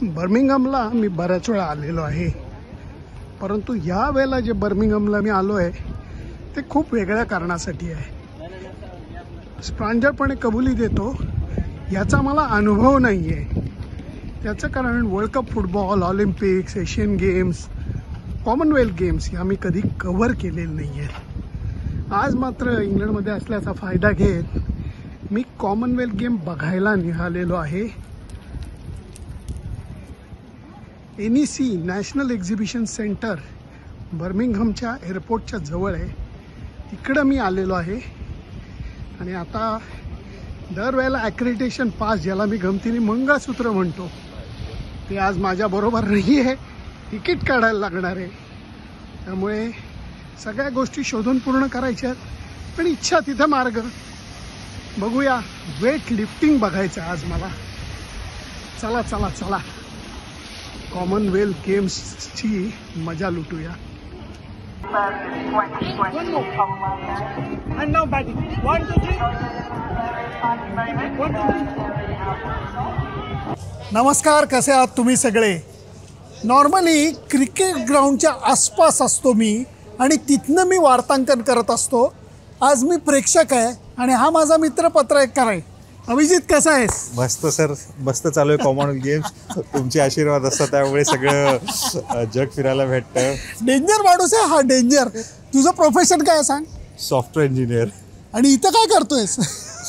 बर्मिंगहमला मी बऱ्याच वेळा आलेलो आहे, परंतु या वेळेला जे बर्मिंगहमला मी आलो आहे ते खूप वेगळ्या कारणासाठी आहे. प्रांजळपणे कबुली देतो, याचा मला अनुभव नाही आहे. याचं कारण world cup football, Olympics, Asian games, Commonwealth games या मी कधी कव्हर केलेलं नाही आहे. आज मात्र इंग्लंडमध्ये असल्याचा फायदा घेत मी कॉमनवेल्थ गेम बघायला निघालेलो आहे. NEC नॅशनल एक्झिबिशन सेंटर बर्मिंगहमच्या एअरपोर्टच्या जवळ आहे, तिकडं मी आलेलो आहे. आणि आता दरवेळेला ॲक्रेडिटेशन पास, ज्याला मी गमतीने मंगळसूत्र म्हणतो, ते आज माझ्याबरोबर नाही आहे. तिकीट काढायला लागणार आहे. त्यामुळे सगळ्या गोष्टी शोधून पूर्ण करायच्या आहेत, पण इच्छा तिथं मार्ग. बघूया, वेट लिफ्टिंग बघायचं आज मला. चला चला चला, कॉमनवेल्थ गेम्सची मजा लुटूया. नमस्कार, कसे आहात तुम्ही सगळे? नॉर्मली क्रिकेट ग्राउंडच्या आसपास असतो मी आणि तिथनं मी वार्तांकन करत असतो. आज मी प्रेक्षक आहे आणि हा माझा मित्र पत्रकार आहे. अभिजित, कसा आहेस? मस्त सर, मस्त चालू आहे कॉमनवेल्थ गेम्स. तुमचे आशीर्वाद असतात त्यामुळे सगळं जग फिरायला भेटतं. डेंजर माणूस आहे हा, डेंजर. तुझं प्रोफेशन काय सांग? Software engineer. आणि इथं काय करतोयस?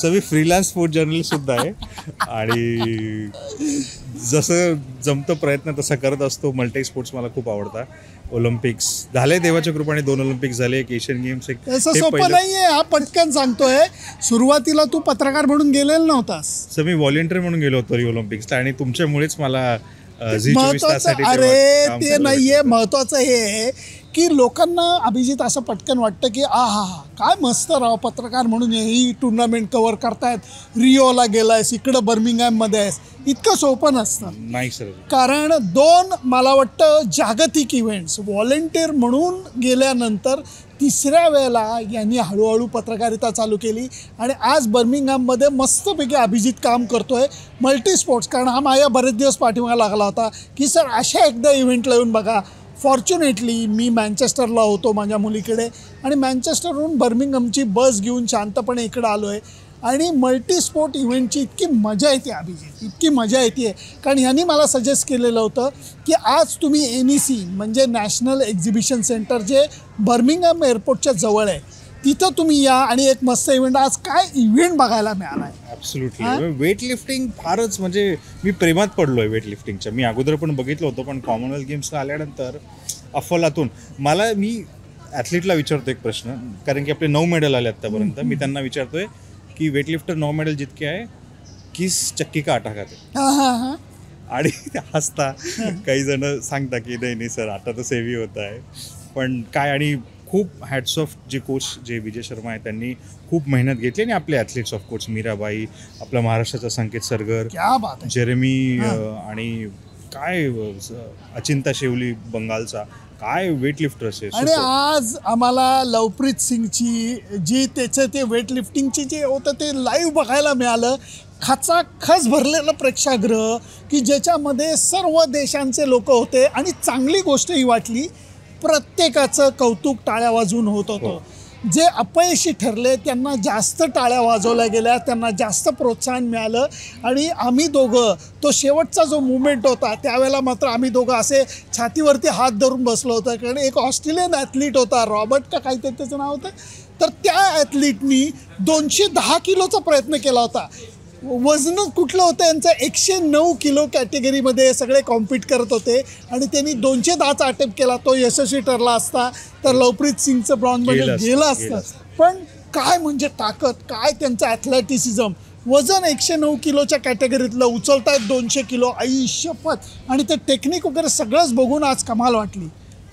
सर मी फ्रीलान्स स्पोर्ट जर्नलिस्ट सुद्धा आहे आणि जसं जमतं प्रयत्न तसा करत असतो. मल्टी स्पोर्ट्स मला खूप आवडतात. ऑलिम्पिक्स झाले देवाच्या कृपेने, 2 ऑलिम्पिक्स झाले, एक एशियन गेम्स. असं सोपं नाहीये हा, पटकन सांगतोय. सुरुवातीला तू पत्रकार म्हणून गेलेला नव्हतास. सर मी व्हॉलेंटियर म्हणून गेलो होतो ऑलिम्पिक्सला आणि तुमच्यामुळेच मला महत्वाचं, अरे ते नाहीये, महत्वाचं हे आहे की लोकांना अभिजित असं पटकन वाटतं की हा काय मस्त राव, पत्रकार म्हणून ही टुर्नामेंट कव्हर करतायत, रिओला गेलायस, इकडं बर्मिंगहममध्ये आहेस. इतकं सोपं नसतं. नाही सर, कारण 2 मला वाटतं जागतिक इव्हेंट्स व्हॉलेंटियर म्हणून गेल्यानंतर तिसऱ्या वेळेला यांनी हळूहळू पत्रकारिता चालू केली आणि आज बर्मिंगहममध्ये मस्तपैकी अभिजित काम करतोय मल्टी स्पोर्ट्स. कारण हा माझ्या बरेच दिवस पाठीमागे लागला होता की सर अशा एकदा इव्हेंटला येऊन बघा. फॉर्च्युनेटली मी मँचेस्टरला होतो माझ्या मुलीकडे आणि मँचेस्टरवरून बर्मिंगहमची बस घेऊन शांतपणे इकडं आलो आहे. आणि मल्टी स्पोर्ट इव्हेंटची इतकी मजा येते अभिजित, इतकी मजा येते. कारण ह्यांनी मला सजेस्ट केलेलं होतं की आज तुम्ही NEC म्हणजे नॅशनल एक्झिबिशन सेंटर जे बर्मिंगहम एअरपोर्टच्या जवळ आहे, तिथं तुम्ही या आणि एक मस्त इव्हेंट. आज काय इव्हेंट बघायला मिळाला आहे. ॲब्सोल्युटली. वेट लिफ्टिंग फारच, म्हणजे मी प्रेमात पडलो आहे वेट लिफ्टिंगच्या. मी अगोदर पण बघितलं होतं, पण कॉमनवेल्थ गेम्सला आल्यानंतर अफलातून मी ॲथलीटला विचारतो एक प्रश्न, कारण की आपले 9 मेडल आले आत्तापर्यंत. मी त्यांना विचारतोय की वेटलिफ्टर 9 मेडल जितके आहे, 20 चक्की का आटा खाते? आणि हसता काही जण सांगता की नाही सर आता तर सेव्ही होत आहे. पण काय, आणि खूप हॅट्स ऑफ जे कोच जे विजय शर्मा आहे, त्यांनी खूप मेहनत घेतली. आणि आपले ॲथलीट्स ऑफकोर्स, मीराबाई, आपला महाराष्ट्राचा संकेत सरगर, जेरेमी, आणि काय अचिंता शेवली बंगालचा, काय वेट लिफ्टर्स आहे. आणि आज आम्हाला लवप्रीत सिंगची जी त्याचं ते वेट लिफ्टिंगची जे होतं ते लाईव्ह बघायला मिळालं. खचाखच भरलेलं प्रेक्षागृह की ज्याच्यामध्ये सर्व देशांचे लोक होते. आणि चांगली गोष्ट ही वाटली, प्रत्येकाचं कौतुक टाळ्या वाजवून होत होतं. जे अपयशी ठरले त्यांना जास्त टाळ्या वाजवल्या गेल्या, त्यांना जास्त प्रोत्साहन मिळालं. आणि आम्ही दोघं, तो शेवटचा जो मुवमेंट होता त्यावेळेला मात्र आम्ही दोघं असे छातीवरती हात धरून बसलो होतं. कारण एक ऑस्ट्रेलियन ॲथलीट होता, रॉबर्ट का काहीतरी त्याचं नाव होतं, तर त्या ॲथलीटनी 210 किलोचा प्रयत्न केला होता. वजन कुठलं होतं यांचं, 109 किलो कॅटेगरीमध्ये सगळे कॉम्पीट करत होते आणि त्यांनी 210चा अटेम्प्ट केला. तो यशस्वी ठरला असता तर लवप्रीत सिंगचं ब्रॉन्झ मेडल गेलं असतं. पण काय म्हणजे ताकद, काय त्यांचं ॲथलेटिसिझम. वजन 109 किलोच्या कॅटेगरीतलं उचलतायत 200 किलो, आई शपथ. आणि ते टेक्निक वगैरे सगळंच बघून आज कमाल वाटली.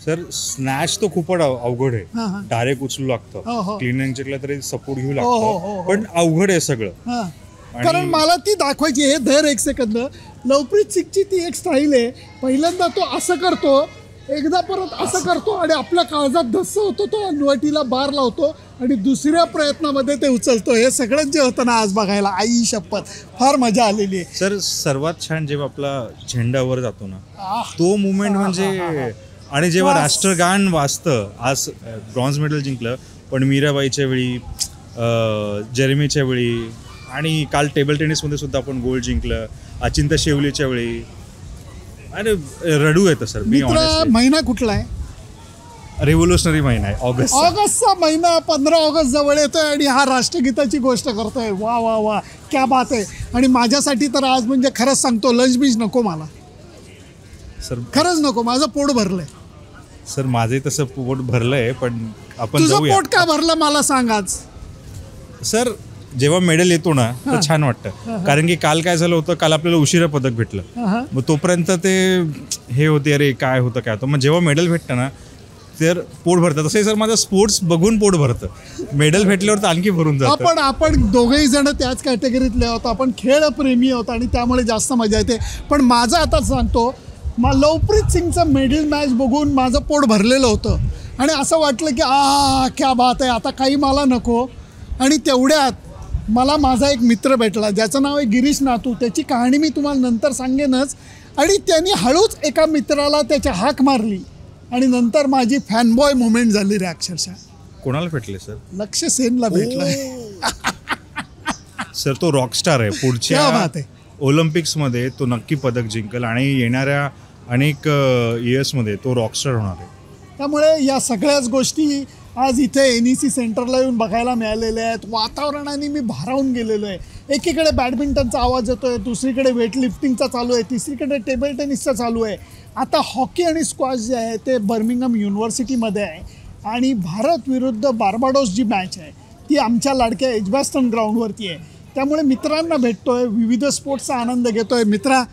सर स्नॅच तो खूपच अवघड आहे, डायरेक्ट उचलू लागतं, क्लीन अँड जर्कला तरी सपोर्ट घेऊ लागतं, पण अवघड आहे सगळं. कारण मला ती दाखवायची आहे. धर एक सेकंद. लवप्रीत सिंगची ती एक स्टाईल आहे, पहिल्यांदा तो असं करतो, एकदा परत असं करतो आणि आपल्या काळजात धस्स होतो, तो नवटीला बार लावतो आणि दुसऱ्या प्रयत्नामध्ये ते उचलतो. हे सगळं जे होतं ना आज बघायला, आई शपथ फार मजा आलेली आहे. सर सर्वात छान जेव्हा आपला झेंडावर जातो ना आह, तो मुवमेंट म्हणजे, आणि जेव्हा बस. राष्ट्रगान वाजतं, आज ब्रॉन्झ मेडल जिंकलं पण मीराबाईच्या वेळी, जेरेमीच्या वेळी, आणि काल टेबल टेनिसमध्ये सुद्धा आपण गोल्ड जिंकलं, अचिंता शेवलीच्या वेळी, अरे रडू येतं सर. मी मित्र महिना कुठला आहे? रेव्होल्युशनरी महिना आहे ऑगस्ट. ऑगस्टचा महिना, 15 ऑगस्ट जवळ येतोय आणि हा राष्ट्रगीताची गोष्ट करतोय. वा वा वा, क्या बात आहे. आणि माझ्यासाठी तर आज म्हणजे खरंच सांगतो, लंच बीच नको मला, सर खरंच नको. माझं पोट भरलंय. सर माझे तसं पोट भरलंय, पण आपण तुझं जाऊया. पोट का भरलं मला सांग आज. सर जेव्हा मेडल येतो ना तर छान वाटतं, कारण की काल काय झालं होतं, काल आपल्याला उशिरा पदक भेटलं. हा. मग तोपर्यंत ते हे होते, अरे काय होतं काय होतं. मग जेव्हा मेडल भेटतं ना तर पोट भरतं. तसंही सर माझं स्पोर्ट्स बघून पोट भरतं, मेडल भेटल्यावर तर आणखी भरून जातं. आपण दोघेही जण त्याच कॅटेगरीतले आहोत. आपण खेळप्रेमी आहोत आणि त्यामुळे जास्त मजा येते. पण माझं आता सांगतो, लवप्रीत सिंगचं मिडल मॅच बघून माझं पोट भरलेलं होतं आणि असं वाटलं की क्या बात आहे, आता काही मला नको. आणि तेवढ्यात मला माझा एक मित्र भेटला ज्याचं नाव आहे गिरीश नातू. त्याची कहाणी मी तुम्हाला नंतर सांगेनच. आणि त्यांनी हळूच एका मित्राला त्याच्या हाक मारली आणि नंतर माझी फॅनबॉय मुवमेंट झाली रे अक्षरशः. कोणाला भेटले सर? लक्ष्य सेनला भेटलाय. सर तो रॉकस्टार आहे. क्या पुढच्या बात आहे. ऑलिम्पिक्समध्ये तो नक्की पदक जिंकल आणि येणाऱ्या अनेक इयर्समध्ये तो रॉकस्टार होणार आहे. त्यामुळे या सगळ्याच गोष्टी आज इथे NEC सेंटरला येऊन बघायला मिळालेल्या आहेत. वातावरणाने मी भारावून गेलेलो आहे. एकीकडे बॅडमिंटनचा आवाज येतो आहे, दुसरीकडे वेटलिफ्टिंगचा चालू आहे, तिसरीकडे टेबल टेनिसचा चालू आहे. आता हॉकी आणि स्क्वॉश जे आहे ते बर्मिंगहम युनिव्हर्सिटीमध्ये आहे. आणि भारत विरुद्ध बार्बाडोस जी मॅच आहे ती आमच्या लाडक्या एजबॅस्टन ग्राउंडवरती आहे. त्यामुळे मित्रांना भेटतोय, विविध स्पोर्ट्सचा आनंद घेतोय. मित्रा,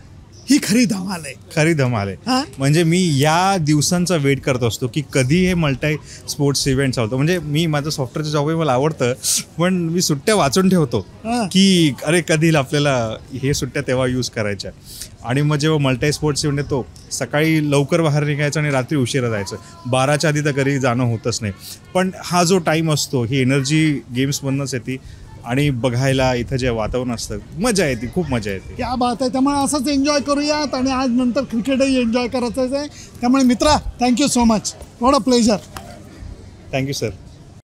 ही खरी धमाल आहे. खरी धमाल आहे. हां, म्हणजे मी या दिवसांचा वेट करत असतो की कधी हे मल्टी स्पोर्ट्स इव्हेंट्स होतं. म्हणजे मी माझं सॉफ्टवेअरचं जॉबही मला आवडतं, पण मी सुट्ट्या वाचून ठेवतो हां. की अरे कधी आपल्याला हे सुट्ट्या तेव्हा यूज करायच्या. आणि मग जेव्हा मल्टी स्पोर्ट्स इव्हेंट येतो, सकाळी लवकर बाहेर निघायचं आणि रात्री उशिरा जायचं. 12च्या आधी तर घरी जाणं होतच नाही. पण हा जो टाईम असतो ही एनर्जी गेम्समधनंच येते. आणि बघायला इथं जे वातावरण असतं मजा येते, खूप मजा येते. क्या बात आहे. त्यामुळे असंच एन्जॉय करूयात आणि आज नंतर क्रिकेटही एन्जॉय करायचं आहे. त्यामुळे मित्रा, thank you so much. What a pleasure. Thank you sir.